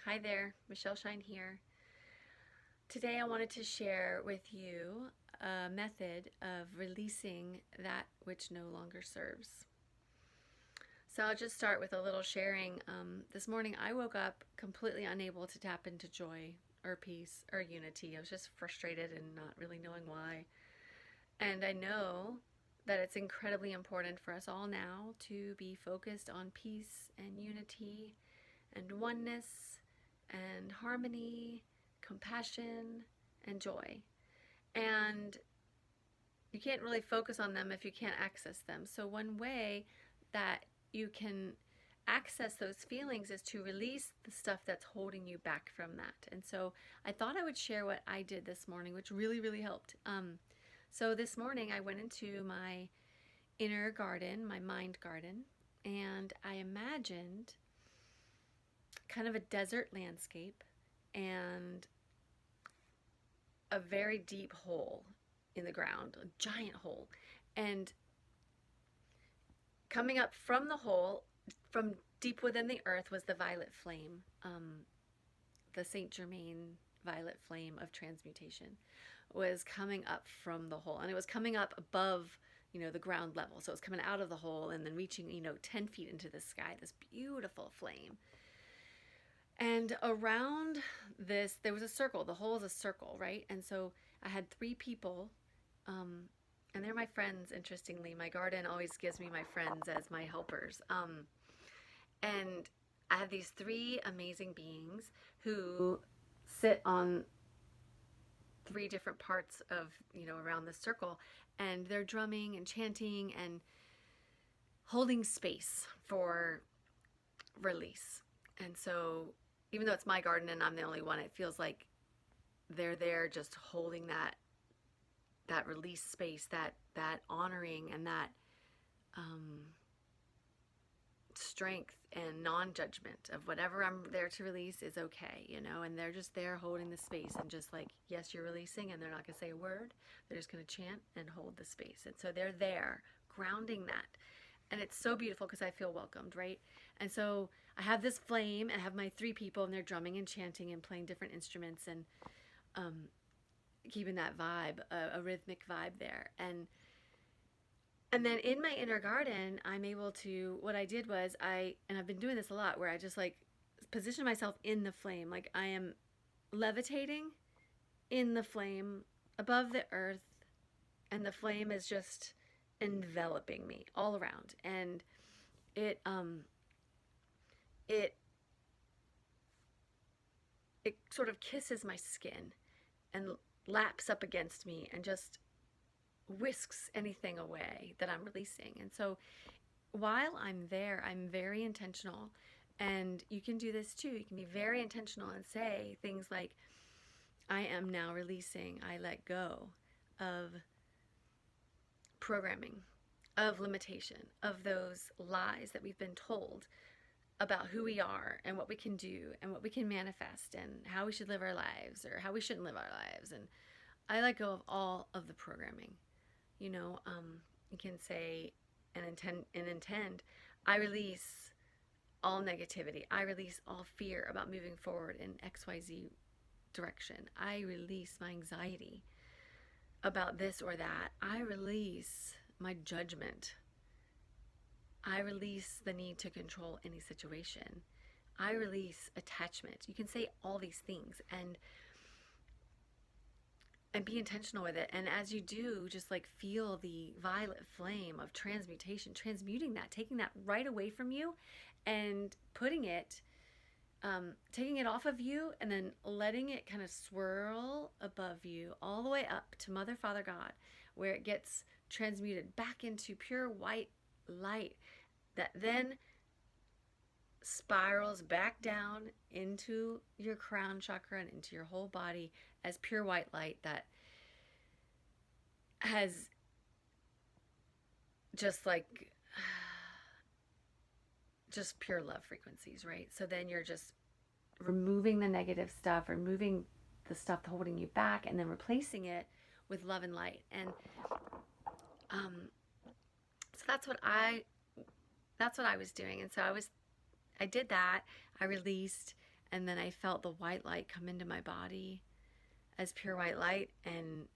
Hi there, Michelle Shine here. Today I wanted to share with you a method of releasing that which no longer serves. So I'll just start with a little sharing. This morning I woke up completely unable to tap into joy or peace or unity. I was just frustrated and not really knowing why. And I know that it's incredibly important for us all now to be focused on peace and unity and oneness and harmony, compassion, and joy. And you can't really focus on them if you can't access them. So, one way that you can access those feelings is to release the stuff that's holding you back from that. And so, I thought I would share what I did this morning, which really helped. So, this morning I went into my inner garden, my mind garden, and I imagined kind of a desert landscape and a very deep hole in the ground, a giant hole. And coming up from the hole, from deep within the earth, was the violet flame, the Saint Germain violet flame of transmutation was coming up from the hole. And it was coming up above, the ground level. So it was coming out of the hole and then reaching, 10 feet into the sky, this beautiful flame. And around this, there was a circle. The hole is a circle, right? And so I had three people, and they're my friends, interestingly. My garden always gives me my friends as my helpers. And I have these three amazing beings who sit on three different parts of, around the circle. And they're drumming and chanting and holding space for release. And so even though it's my garden and I'm the only one, it feels like they're there just holding that release space, that honoring and that strength and non-judgment of whatever I'm there to release is okay, and they're just there holding the space and just like, yes, you're releasing, and they're not gonna say a word. They're just gonna chant and hold the space. And so they're there grounding that. And it's so beautiful because I feel welcomed, right? And so I have this flame, and I have my three people, and they're drumming and chanting and playing different instruments and keeping that vibe, a rhythmic vibe there. And then in my inner garden, I'm able to, what I did was and I've been doing this a lot, where I just like position myself in the flame. Like I am levitating in the flame above the earth, and the flame is just enveloping me all around, and it it it sort of kisses my skin and laps up against me and just whisks anything away that I'm releasing. And so while I'm there, I'm very intentional, and you can do this too. You can be very intentional and say things like, I am now releasing, I let go of programming, of limitation, of those lies that we've been told about who we are and what we can do and what we can manifest and how we should live our lives or how we shouldn't live our lives. And I let go of all of the programming. You can say and intend, I release all negativity. I release all fear about moving forward in XYZ direction. I release my anxiety about this or that. I release my judgment. I release the need to control any situation. I release attachment. You can say all these things and be intentional with it. And as you do, just like feel the violet flame of transmutation, transmuting that, taking that right away from you and putting it, taking it off of you and then letting it kind of swirl above you all the way up to Mother, Father, God, where it gets transmuted back into pure white light that then spirals back down into your crown chakra and into your whole body as pure white light that has just like just pure love frequencies, right? So then you're just removing the negative stuff, removing the stuff holding you back, and then replacing it with love and light. And so that's what I was doing. And so I did that. I released, And then I felt the white light come into my body as pure white light, and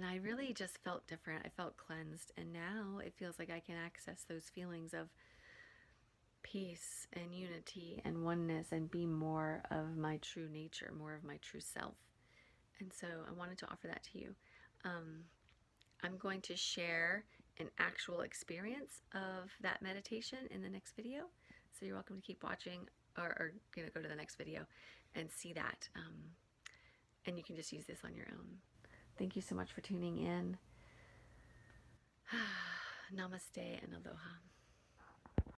I really just felt different. I felt cleansed, and now it feels like I can access those feelings of peace and unity and oneness and be more of my true nature, more of my true self. And so I wanted to offer that to you. I'm going to share an actual experience of that meditation in the next video. So you're welcome to keep watching, or go to the next video and see that. And you can just use this on your own. Thank you so much for tuning in. Namaste and aloha.